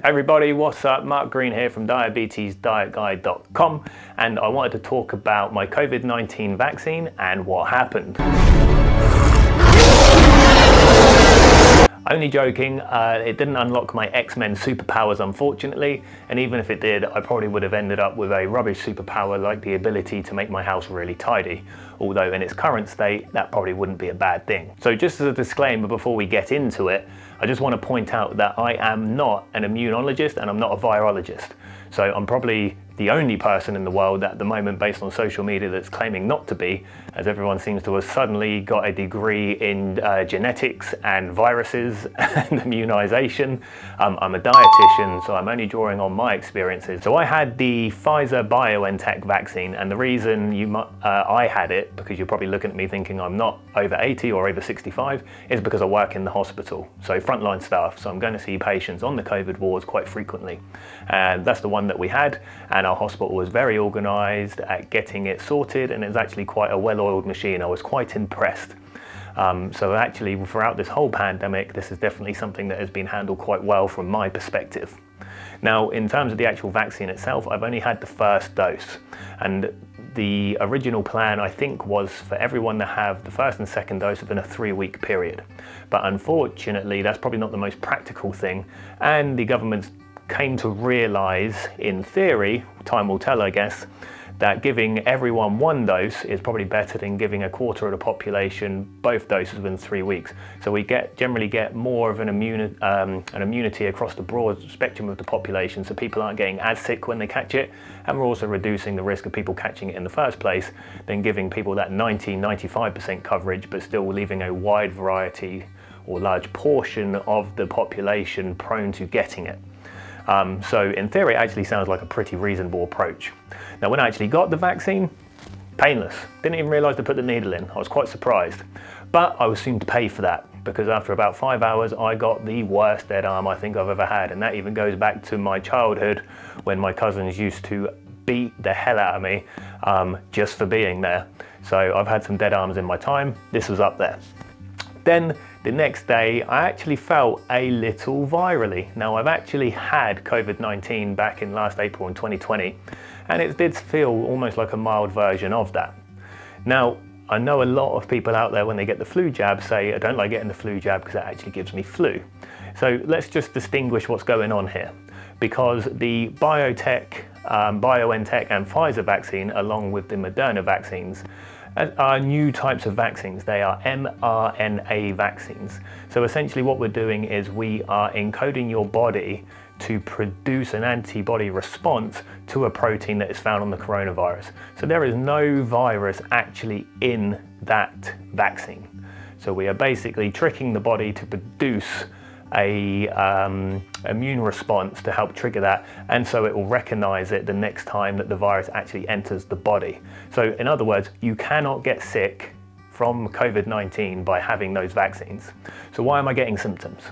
Hey everybody, what's up? Mark Green here from diabetesdietguide.com, and I wanted to talk about my COVID-19 vaccine and what happened. Only joking, it didn't unlock my X-Men superpowers unfortunately, and even if it did, I probably would have ended up with a rubbish superpower like the ability to make my house really tidy, although in its current state that probably wouldn't be a bad thing. So just as a disclaimer before we get into it, I just want to point out that I am not an immunologist and I'm not a virologist. So I'm probably the only person in the world at the moment based on social media that's claiming not to be, as everyone seems to have suddenly got a degree in genetics and viruses and immunization. I'm a dietitian, so I'm only drawing on my experiences. So I had the Pfizer BioNTech vaccine, and the reason I had it, because you're probably looking at me thinking I'm not over 80 or over 65, is because I work in the hospital. So frontline staff, so I'm going to see patients on the COVID wards quite frequently. And that's the one that we had, and our hospital was very organised at getting it sorted, and it's actually quite a well-oiled machine. I was quite impressed. So actually throughout this whole pandemic, this is definitely something that has been handled quite well from my perspective. Now, in terms of the actual vaccine itself, I've only had the first dose, and the original plan I think was for everyone to have the first and second dose within a 3-week period. But unfortunately, that's probably not the most practical thing, and the government's came to realise, in theory, time will tell I guess, that giving everyone one dose is probably better than giving a quarter of the population both doses within 3 weeks. So we generally get more of an immunity across the broad spectrum of the population, so people aren't getting as sick when they catch it, and we're also reducing the risk of people catching it in the first place than giving people that 90-95% coverage but still leaving a wide variety or large portion of the population prone to getting it. So in theory, it actually sounds like a pretty reasonable approach. Now, when I actually got the vaccine, painless. Didn't even realise to put the needle in. I was quite surprised. But I was soon to pay for that, because after about 5 hours, I got the worst dead arm I think I've ever had. And that even goes back to my childhood when my cousins used to beat the hell out of me just for being there. So I've had some dead arms in my time. This was up there. Then the next day, I actually felt a little virally. Now, I've actually had COVID-19 back in last April in 2020, and it did feel almost like a mild version of that. Now, I know a lot of people out there when they get the flu jab say, I don't like getting the flu jab because it actually gives me flu. So let's just distinguish what's going on here, because the BioNTech and Pfizer vaccine, along with the Moderna vaccines, are new types of vaccines. They are mRNA vaccines. So essentially what we're doing is we are encoding your body to produce an antibody response to a protein that is found on the coronavirus. So there is no virus actually in that vaccine. So we are basically tricking the body to produce a immune response to help trigger that, and so it will recognize it the next time that the virus actually enters the body. So in other words, you cannot get sick from COVID-19 by having those vaccines. So why am I getting symptoms?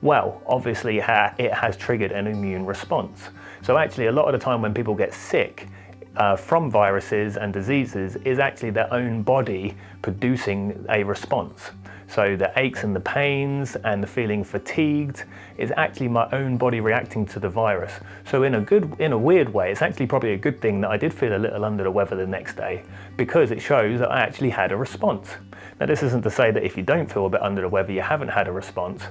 Well, obviously it has triggered an immune response. So actually a lot of the time when people get sick from viruses and diseases is actually their own body producing a response. So the aches and the pains and the feeling fatigued is actually my own body reacting to the virus. So in a weird way, it's actually probably a good thing that I did feel a little under the weather the next day, because it shows that I actually had a response. Now, this isn't to say that if you don't feel a bit under the weather, you haven't had a response,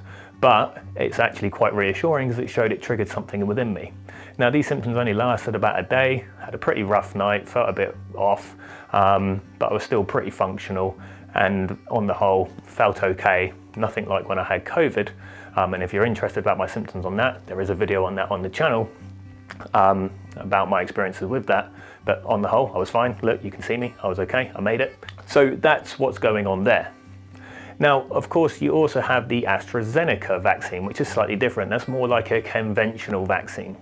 but it's actually quite reassuring because it showed it triggered something within me. Now, these symptoms only lasted about a day, had a pretty rough night, felt a bit off, but I was still pretty functional, and on the whole felt okay, nothing like when I had COVID. And if you're interested about my symptoms on that, there is a video on that on the channel about my experiences with that. But on the whole, I was fine. Look, you can see me, I was okay, I made it. So that's what's going on there. Now, of course, you also have the AstraZeneca vaccine, which is slightly different. That's more like a conventional vaccine.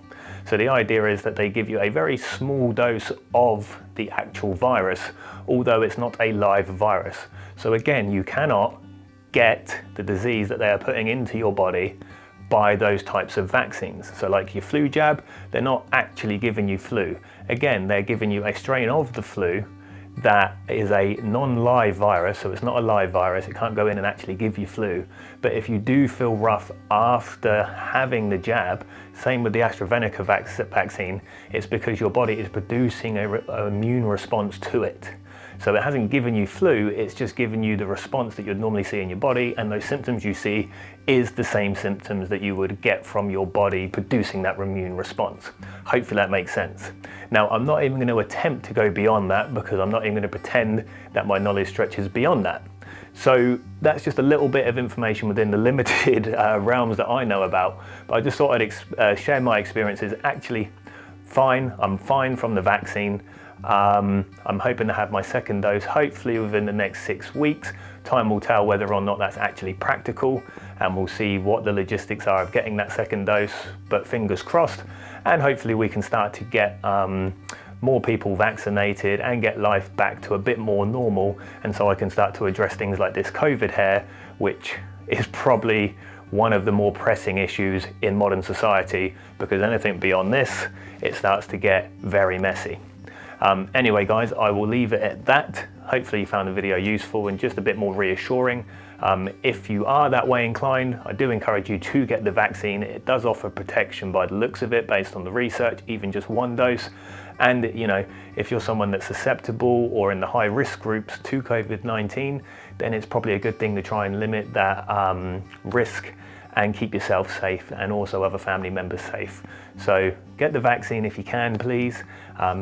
So the idea is that they give you a very small dose of the actual virus, although it's not a live virus. So again, you cannot get the disease that they are putting into your body by those types of vaccines. So like your flu jab, they're not actually giving you flu. Again, they're giving you a strain of the flu that is a non-live virus, so it's not a live virus, it can't go in and actually give you flu. But if you do feel rough after having the jab, same with the AstraZeneca vaccine, it's because your body is producing an immune response to it. So it hasn't given you flu, it's just given you the response that you'd normally see in your body, and those symptoms you see is the same symptoms that you would get from your body producing that immune response. Hopefully that makes sense. Now, I'm not even going to attempt to go beyond that because I'm not even going to pretend that my knowledge stretches beyond that. So that's just a little bit of information within the limited realms that I know about, but I just thought I'd share my experiences. Actually, fine, I'm fine from the vaccine. I'm hoping to have my second dose hopefully within the next 6 weeks. Time will tell whether or not that's actually practical, and we'll see what the logistics are of getting that second dose, but fingers crossed, and hopefully we can start to get more people vaccinated and get life back to a bit more normal, and so I can start to address things like this COVID hair, which is probably one of the more pressing issues in modern society, because anything beyond this, it starts to get very messy. Anyway guys, I will leave it at that. Hopefully you found the video useful and just a bit more reassuring. If you are that way inclined, I do encourage you to get the vaccine. It does offer protection by the looks of it based on the research, even just one dose. And you know, if you're someone that's susceptible or in the high risk groups to COVID-19, then it's probably a good thing to try and limit that risk and keep yourself safe and also other family members safe. So get the vaccine if you can, please.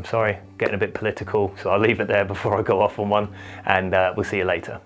Sorry, getting a bit political, so I'll leave it there before I go off on one, and we'll see you later.